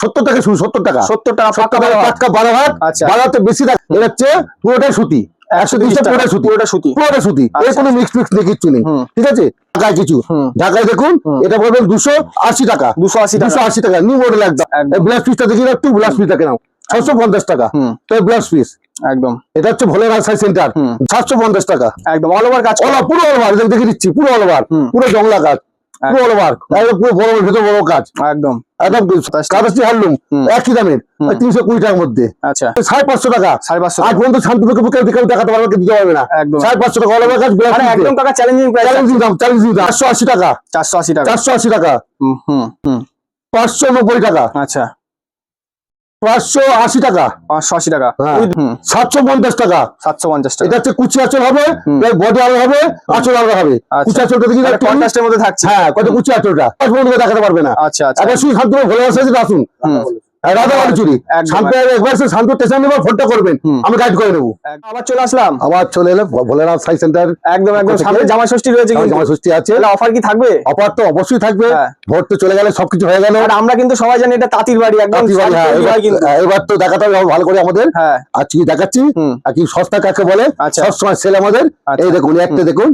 70 টাকা শুরু, 70 টাকা 70 টাকা 70 টাকা টাটকা 12 ভাগ। আচ্ছা। 12 বেশি টাকা। এটা হচ্ছে পুরোটাই সুতি, 130 টাকা পুরোটা সুতি, পুরোটা সুতি। পুরোটা সুতি, এর কোনো মিক্স নেই, কিচ্ছু নেই। ঠিক আছে, ঢাকায় কিছু ঢাকায় দেখুন এটা পড়বে 280 টাকা, 280 টাকা নিউ মডেল একদম। ব্লাউজ পিসটা দেখি একটু, ব্লাউজ পিসটা কেন 650 টাকা তো ব্লাউজ পিস একদম। এটা হচ্ছে ভোলেনাথ সাই সেন্টার 750 টাকা একদম অল ওভার কাজ, পুরো অল ওভার দেখে দিচ্ছি, পুরো অল ওভার, পুরো জংলা কাজ, পুরো অল ওভার, পুরো বড় ভেতর বড় কাজ একদম একদম। কাগজটি হারলুম একই দামের 320 টাকার মধ্যে। আচ্ছা 550 টাকা, 550 আজ পর্যন্ত শান্তিপুরকে বুকে দেখাতে পারবে, দিতে পারবে না। একদম 550 টাকা অল ওভার কাজ, একদম টাকা চ্যালেঞ্জিং প্রাইস, চ্যালেঞ্জিং দাম, চ্যালেঞ্জিং দাম। 480 টাকা, 480 টাকা, 480 টাকা, 590 টাকা, আচ্ছা 580 টাকা, 580 টাকা, 750 টাকা, 750 টাকা। এটা হচ্ছে কুচি আঁচল হবে, বডি আলাদা হবে, আঁচল আলাদা হবে। কুচি আঁচলটা দেখি কন্ট্রাস্টের মধ্যে থাকছে, হ্যাঁ কত কুচি আঁচলটা দেখাতে পারবে না। আচ্ছা আচ্ছা এখন শুধু শান্ত ভোলে আসে, আসুন রাধাবাড়ি চুরি একবার শান্ত স্টেশন নেবার ফোনটা করবেন, আমি গাইড করে নেবো। আবার চলে আসলাম, আবার চলে এলে ভোলেনাথ সাই সেন্টার একদম একদম সামনে জামাই ষষ্ঠী রয়েছে, জামাই ষষ্ঠী আছে, অফার কি থাকবে? অফার তো অবশ্যই থাকবে, ভোট তো চলে গেলে সবকিছু হয়ে গেল। আর আমরা কিন্তু সবাই জানি এটা তাঁতির বাড়ি, একদম এবার তো দেখাতে হবে ভালো করে আমাদের। আজকে দেখাচ্ছি আর কি সস্তা কাকে বলে, সবসময় সেল আমাদের। এই দেখুন একটা দেখুন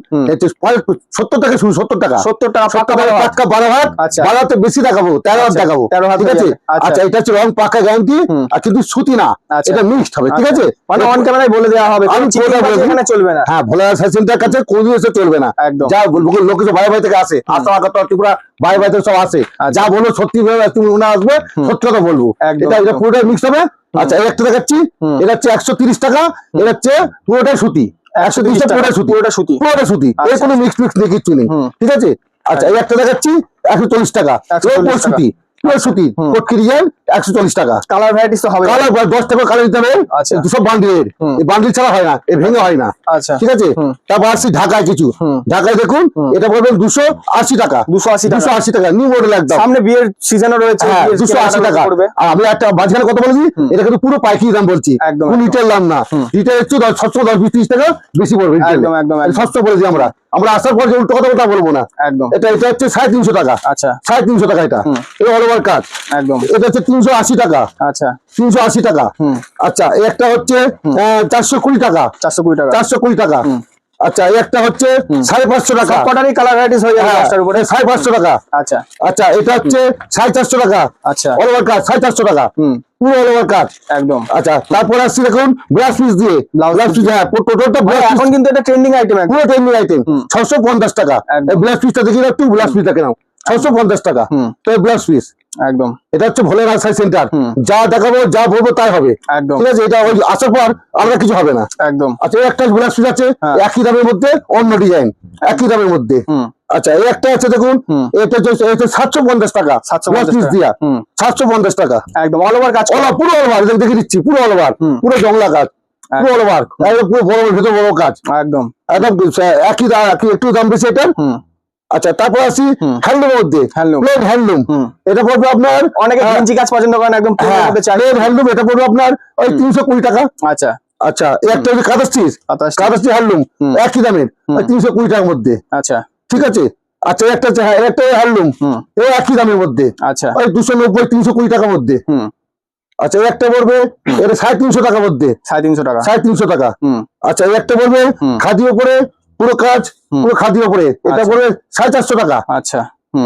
70 টাকা শুরু, 70 টাকা 70 টাকা টাটকা 12 ভাগ। 12 বেশি দেখাবো, 13 ভাগ দেখাবো, ঠিক আছে। আচ্ছা এটা হচ্ছে রং পাকা গ্যারান্টি, আর কিন্তু সুতি না, এটা মিক্সড হবে, ঠিক আছে। মানে অন ক্যামেরায় বলে দেওয়া হবে, এখানে চলবে না। হ্যাঁ ভোলেনাথ সাই সেন্টার কাছে কোন এসে চলবে না, যা বলবো লোক বাইরে বাইরে থেকে আসে, আসা আগত ত্রিপুরা বাইরে বাইরে সব আসে, যা বলবো সত্যি তুমি ওনা আসবে, সত্যি কথা বলবো, এটা পুরোটাই মিক্স হবে। আচ্ছা এই একটা দেখাচ্ছি, এটা হচ্ছে 130 টাকা, এটা হচ্ছে পুরোটাই সুতি, 130 টাকা পুরোটাই সুতি, পুরোটা সুতি, এর কোনো মিক্স নেই, কিচ্ছু নেই, ঠিক আছে। আচ্ছা এই একটা দেখাচ্ছি 140 টাকা, সুতি, সুতি কটকি ডিজাইন 140 টাকা। কালার ভ্যারাইটিস তো হবে, কালার 10 টাকা কালার দিতে হবে, 200 বান্ডিলের, এই বান্ডিল ছাড়া হয় না, এই ভেঙে হয় না, ঠিক আছে। তারপর আসছি ঢাকায় কিছু, ঢাকায় দেখুন এটা পড়বে 280 টাকা, 280 টাকা নিউ মডেল একদম। সামনে বিয়ের সিজনও রয়েছে, 280 টাকা। আর আমি একটা মাঝখানে কথা বলেছি, এটা কিন্তু পুরো পাইকারি দাম বলছি, কোন রিটেল দাম না। রিটেল হচ্ছে 710-20-30 টাকা বেশি পড়বে, একদম একদম সস্তা বলেছি আমরা। আমরা আসার পর যে উল্টো কথা বলবো না, একদম। এটা হচ্ছে 350 টাকা, আচ্ছা 350 টাকা, এটা অল ওভার কাজ একদম। এটা হচ্ছে 380 টাকা, আচ্ছা 380 টাকা। আচ্ছা এই একটা হচ্ছে 420 টাকা, 420 টাকা, 420 টাকা। আচ্ছা এই একটা হচ্ছে 550 টাকা, কটারই কালার ভ্যারাইটিস হয়ে যাবে রাস্তার উপরে, 550 টাকা। আচ্ছা আচ্ছা এটা হচ্ছে 450 টাকা, আচ্ছা অল ওভার কাজ 450 টাকা, পুরো অল ওভার কাজ একদম। আচ্ছা তারপর আসছি দেখুন ব্লাউজ পিস দিয়ে, ব্লাউজ পিস, হ্যাঁ টোটালটা এখন কিন্তু এটা ট্রেন্ডিং আইটেম, পুরো ট্রেন্ডিং আইটেম। 650 টাকা, ব্লাউজ পিসটা দেখি একটু, ব্লাউজ পিসটা কেন 650 টাকা তো ব্লাউজ পিস একদম। এটা হচ্ছে ভোলেনাথ সাই সেন্টার, যা দেখাবো যা বলবো তাই হবে, একদম, ঠিক আছে। এটা আসার পর আলাদা কিছু হবে না, একদম। আচ্ছা একটা ব্লাউজ পিস আছে একই দামের মধ্যে, অন্য ডিজাইন, একই দামের মধ্যে। আচ্ছা এই একটা আছে দেখুন, এটা 750 টাকা, 750 টাকা একদম অল ওভার কাজ, পুরো অল ওভার দেখে দিচ্ছি, পুরো অল ওভার, পুরো জংলা কাজ, পুরো অল ওভার, পুরো বড় ভেতর বড় কাজ একদম একদম একই একটু দাম বেশি এটার। আচ্ছা তারপর আসি হ্যান্ডলুমের মধ্যে, হ্যান্ডলুম এটা পড়বে আপনার, অনেকে গেঞ্জি কাজ পছন্দ করেন, একদম হ্যান্ডলুম এটা পড়বে আপনার ওই 320 টাকা। আচ্ছা আচ্ছা এই একটা হচ্ছে কাদাস্টি হ্যান্ডলুম, একই দামের 320 টাকার মধ্যে, আচ্ছা ঠিক আছে। আচ্ছা একটা হচ্ছে একটা হ্যান্ডলুম, এই একই দামের মধ্যে, আচ্ছা ওই 290-320 টাকার মধ্যে। আচ্ছা এই একটা পড়বে এটা 350 টাকার মধ্যে, 350 টাকা। আচ্ছা এই একটা পড়বে খাদির উপরে পুরো কাজ, পুরো খাদির উপরে, এটা পড়বে 450 টাকা। আচ্ছা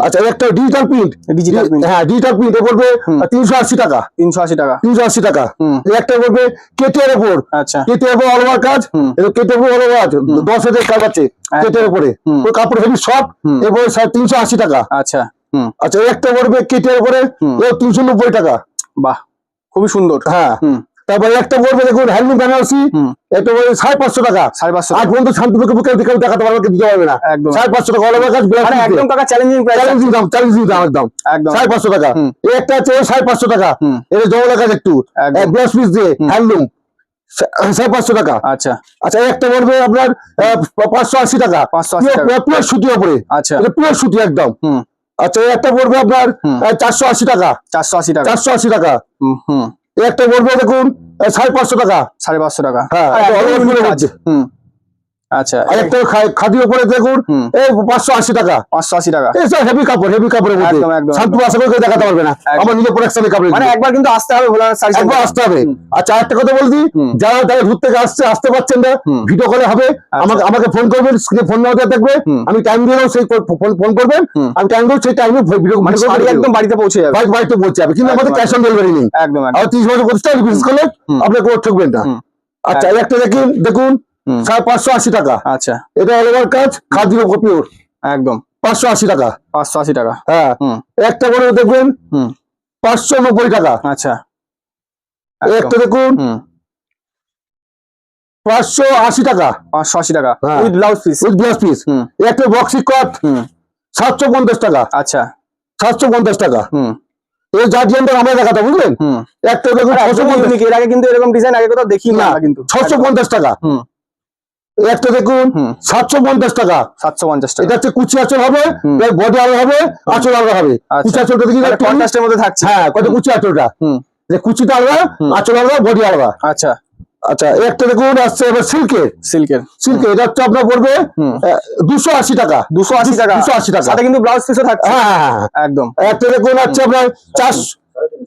আচ্ছা একটা ডিজিটাল প্রিন্ট, হ্যাঁ ডিজিটাল প্রিন্ট এটা পড়বে 380 টাকা, 380 টাকা। একটা পড়বে কেটের উপর, আচ্ছা কেটের উপর অল ওভার কাজ, এটা কেটের উপর অল ওভার 10,000 কাজ আছে কেটের উপরে, পুরো কাপড় হেভি সফট, এরপরে 380 টাকা। আচ্ছা আচ্ছা একটা পড়বে কেটের উপরে 390 টাকা। বাহ খুবই সুন্দর, হ্যাঁ। তারপরে একটা পড়বে দেখুন হ্যান্ডলুম বেনারসি, এটা পড়বে 550 টাকা, 550 আর পর্যন্ত শান্তিপুরকে বুকে দেখাতে পারবে, দিতে পারবে না, 550 টাকা অল ওভার কাজ, একদম টাকা চ্যালেঞ্জিং প্রাইস, চ্যালেঞ্জিং দাম একদম 550 টাকা। এই একটা আছে 550 টাকা, এটা জমলা কাজ একটু ব্লাউজ পিস দিয়ে হ্যান্ডলুম 550 টাকা। আচ্ছা আচ্ছা একটা পড়বে আপনার 580 টাকা, পুরো সুতির উপরে, আচ্ছা এটা পুরো সুতি একদম। আচ্ছা একটা পড়বে আপনার 480 টাকা, 480 টাকা। একটা পড়বে দেখুন 550 টাকা, 550 টাকা, হ্যাঁ আচ্ছা আর একটা খাদির উপরে দেখুন এই 580 টাকা 580 টাকা এই হেভি কাপড়ের মধ্যে একদম, একদম, শান্ত আশা করে কেউ দেখাতে পারবে না আমার নিজের প্রোডাকশনের কাপড় মানে একবার কিন্তু আসতে হবে ভোলানাথ শাড়ি একবার আসতে হবে আচ্ছা একটা কথা বলছি যারা যারা দূর থেকে আসতে পারছেন না ভিডিও কলে হবে আমাকে ফোন করবেন স্ক্রিনে ফোন নাম্বার থাকবে আমি টাইম দিয়ে দেবো সেই ফোন করবেন আমি টাইম দেবো সেই টাইমে ভিডিও মানে শাড়ি একদম বাড়িতে পৌঁছে যাবে বাড়িতে পৌঁছে যাবে কিন্তু আমাদের ক্যাশ অন ডেলিভারি নেই একদম আর 30 বছর করতে হবে বিশেষ করলে আপনি কোনো ঠকবেন না আচ্ছা এই একটা দেখুন 580 টাকা আচ্ছা এটা অল ওভার কাজ খাদির উপর পিওর একদম 580 টাকা 580 টাকা হ্যাঁ একটা করে দেখবেন 590 টাকা আচ্ছা একটা দেখুন 580 টাকা 580 টাকা হ্যাঁ। With blouse piece with blouse piece একটা বক্সি কট 750 টাকা আচ্ছা 750 টাকা এই জার্জিয়ানটা আমরা দেখাতে বুঝলেন একটা দেখুন 650 এর আগে কিন্তু এরকম ডিজাইন আগে কোথাও দেখি না কিন্তু 650 টাকা একটা দেখুন 750 টাকা 750 টাকা এটা হচ্ছে কুচি আঁচল হবে বডি আলাদা হবে আঁচল আলাদা হবে কুচি আঁচলটা দেখি কন্ট্রাস্টের মধ্যে থাকছে হ্যাঁ কত কুচি আঁচলটা যে কুচিটা আলাদা আঁচল আলাদা বডি আলাদা আচ্ছা আচ্ছা একটা দেখুন আসছে এবার সিল্কের এটা হচ্ছে আপনার পড়বে 280 টাকা 280 টাকা 280 টাকা সাথে কিন্তু ব্লাউজ পিসও থাকছে হ্যাঁ একদম একটা দেখুন হচ্ছে আপনার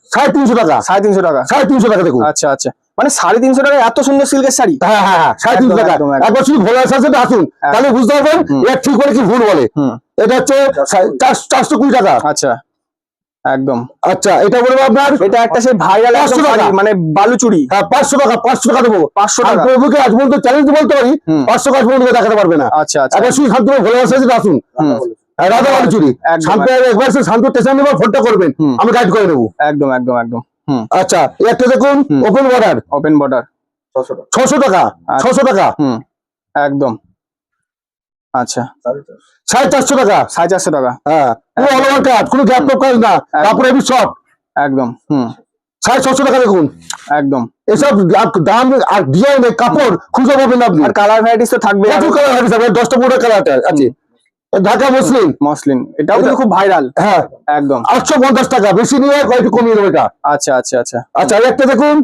350 টাকা 350 টাকা 350 টাকা দেখুন আচ্ছা আচ্ছা মানে 350 টাকা এত সুন্দর সিল্কের শাড়ি হ্যাঁ 350 টাকা একদম, একদম। একবার শুধু ভোলা সাথে আসুন তাহলে বুঝতে পারবেন এটা ঠিক বলে কি ভুল বলে এটা হচ্ছে 420 টাকা আচ্ছা একদম আচ্ছা এটা বলবো আপনার এটা একটা সেই ভাইরাল 500 টাকা। মানে বালুচুরি হ্যাঁ 500 টাকা দেবো 500 আর টাকা প্রভুকে আজ পর্যন্ত চ্যালেঞ্জ বলতে পারি 500 কাজ পর্যন্ত দেখাতে পারবে না আচ্ছা আচ্ছা একবার শুধু শান্ত ভোলা সাথে আসুন রাধা বালুচুরি একদম, শান্ত একবার শান্ত স্টেশন নেবার ফোনটা করবেন আমি গাইড করে নেবো একদম একদম একদম আচ্ছা এই একটা দেখুন ওপেন বর্ডার ওপেন বর্ডার 600 টাকা 600 টাকা একদম আচ্ছা 450 টাকা 450 টাকা হ্যাঁ কোনো অল ওভার কাজ কোনো গ্যাপ কাজ না তারপরে এবি শর্ট একদম 650 টাকা দেখুন একদম এসব দাম আর ডিজাইন কাপড় খুঁজে পাবেন আপনি আর কালার ভ্যারাইটিস তো থাকবে প্রচুর কালার আছে 10টা 15টা কালার আছে ঢাকা মুসলিম মসলিন এটাও কিন্তু খুব ভাইরাল হ্যাঁ একদম 850 টাকা বেশি নিয়ে কয়েকটু কমিয়ে দেবো এটা আচ্ছা আচ্ছা আচ্ছা আচ্ছা এই একটা দেখুন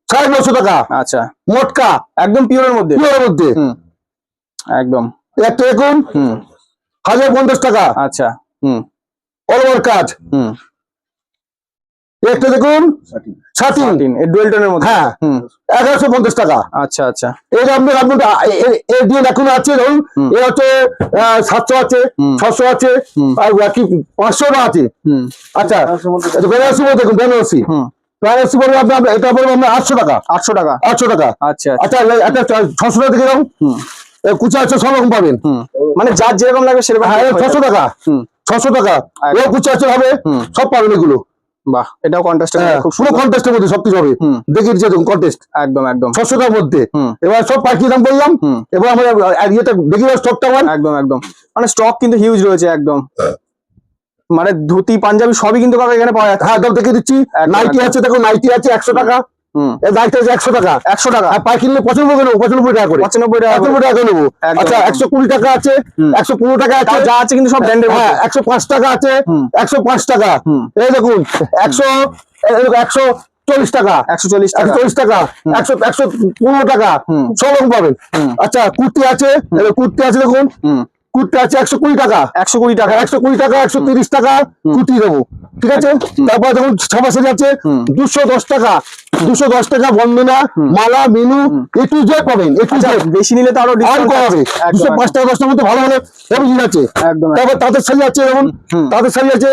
950 টাকা আচ্ছা মোটকা একদম পিওরের মধ্যে পিওরের মধ্যে একদম এই একটা দেখুন 1050 টাকা আচ্ছা অল ওভার কাজ এই একটা দেখুন সাটিন এই ডুয়েল টোনের মধ্যে হ্যাঁ 1150 টাকা আচ্ছা আচ্ছা এই আপনার এর দিয়ে এখন আছে ধরুন এ হচ্ছে 700 আছে 600 আছে আর বাকি 500 আছে আচ্ছা বেনারসি দেখুন বেনারসি বলবো আপনার এটা বলবো আমরা 800 টাকা 800 টাকা 800 টাকা আচ্ছা আচ্ছা একটা 600 টাকা দেখে দাও কুচা আছে সব রকম পাবেন মানে যার যেরকম লাগবে সেরকম হ্যাঁ 600 টাকা 600 টাকা ও কুচা আছে হবে সব পাবেন এগুলো বাহ এটাও কন্টেস্ট খুব পুরো কন্টেস্টের মধ্যে সবকিছু হবে দেখে দিচ্ছে দেখুন কন্টেস্ট একদম একদম 600 টাকার মধ্যে এবার সব পাখি দাম বললাম এবার আমরা ইয়েটা দেখি স্টকটা আমার একদম একদম মানে স্টক কিন্তু হিউজ রয়েছে একদম মানে ধুতি পাঞ্জাবি সবই কিন্তু কাকা এখানে পাওয়া যাচ্ছে হ্যাঁ দাম দেখে দিচ্ছি নাইটি আছে দেখো নাইটি আছে 100 টাকা এই নাইটি আছে 100 টাকা 100 টাকা আর পাখি নিলে 95 টাকা করে 95 টাকা 95 টাকা নেবো আচ্ছা 120 টাকা আছে 115 টাকা আছে যা আছে কিন্তু সব ব্র্যান্ডের হ্যাঁ 105 টাকা আছে 105 টাকা এই দেখুন 140 টাকা 140 টাকা 140 টাকা 115 টাকা সব রকম পাবেন আচ্ছা কুর্তি আছে দেখুন কুর্তি আছে 120 টাকা 120 টাকা 120 টাকা 130 টাকা কুর্তি দেবো ঠিক আছে তারপর দেখুন ছাপাশাড়ি আছে 210 টাকা 210 টাকা বন্দনা মালা মিনু একটু জয় পাবেন একটু জয় বেশি নিলে তো আরো আর ডিসকাউন্ট করা হবে 205 টাকা 10 টাকার মধ্যে ভালো ভালো সব জিনিস আছে একদম তারপর তাদের শাড়ি আছে যেমন তাদের শাড়ি আছে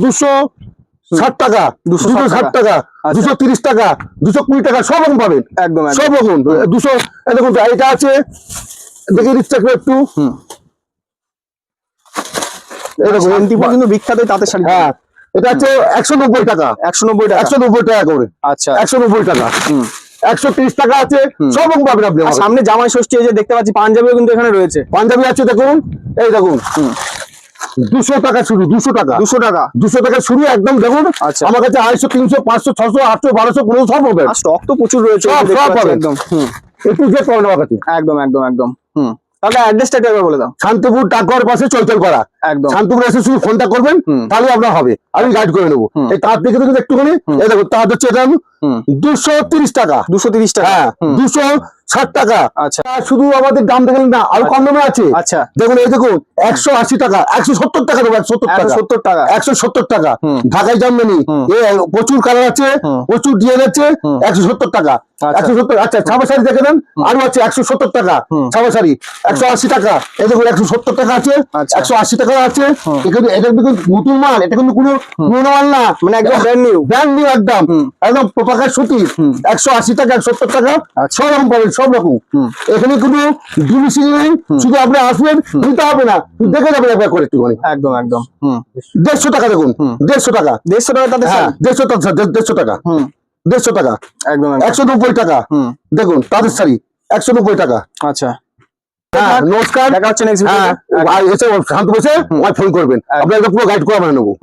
260 টাকা 260 টাকা 230 টাকা 220 টাকা সব রকম পাবেন একদম সব রকম 200 দেখুন এটা আছে দেখে দিচ্ছি একটু শান্তিপুর কিন্তু বিখ্যাত তাঁতের শাড়ি হ্যাঁ এটা হচ্ছে 190 টাকা 190 টাকা 190 টাকা করে আচ্ছা 190 টাকা 130 টাকা আছে সব রকম পাবেন আপনি আর সামনে জামাই ষষ্ঠী এই যে দেখতে পাচ্ছি পাঞ্জাবিও কিন্তু এখানে রয়েছে পাঞ্জাবি আছে দেখুন এই দেখুন 200 টাকা শুরু 200 টাকা 200 টাকা 200 টাকা শুরু একদম দেখুন আচ্ছা আমার কাছে 250 300 500 600 800 1200 1500 সব হবে আর স্টক তো প্রচুর রয়েছে সব দেখতে পাচ্ছি পাবেন। একদম একটু যে পাবেন আমার কাছে একদম একদম একদম তাহলে অ্যাড্রেসটা একবার বলে দাও শান্তিপুর ডাকঘর পাশে চৈতল করা একদম শান্তিপুর এসে শুধু ফোনটা করবেন, তাহলে আপনার হবে, আমি গাইড করে নেবো। এই তার থেকে দেখুন একটুখানি, এই দেখুন তার হচ্ছে এটা 230 টাকা, 230 টাকা, হ্যাঁ 260 টাকা। আচ্ছা শুধু আমাদের দাম দেখেন না, আরো কম দামে আছে। আচ্ছা দেখুন এই দেখুন 180 টাকা, 170 টাকা দেবো, 170 টাকা, 170 টাকা, 170 টাকা। ঢাকায় জামদানি প্রচুর কালার আছে, প্রচুর ডিজাইন আছে, 170 টাকা, 170। আচ্ছা ছাপা শাড়ি দেখে নেন, আরো আছে 170 টাকা ছাপা শাড়ি, 180 টাকা। এই দেখুন 170 টাকা আছে, 180 টাকা আছে। এখানে এটা দেখুন নতুন মাল, এটা কিন্তু কোনো পুরোনো মাল না, মানে একদম ব্র্যান্ড নিউ, ব্র্যান্ড নিউ একদম, একদম প্রকাশ সুতি। 180 টাকা, 170 টাকা, সব রকম পাবেন, সব রকম। এখানে কোনো ডিমিশন নেই, শুধু আপনি আসবেন, নিতে হবে না, দেখে যাবেন একবার করে একটুখানি। একদম একদম 150 টাকা দেখুন, 150 টাকা, 150 টাকা তাতে হ্যাঁ 150 টাকা, 150 টাকা, 150 টাকা, একদম 190 টাকা। দেখুন তাদের শাড়ি 190 টাকা। আচ্ছা হ্যাঁ নমস্কার, দেখা হচ্ছে নেক্সট হ্যাঁ এসে শান্ত বসে ফোন করবেন, আপনাকে পুরো গাইড করে আমরা নেবো।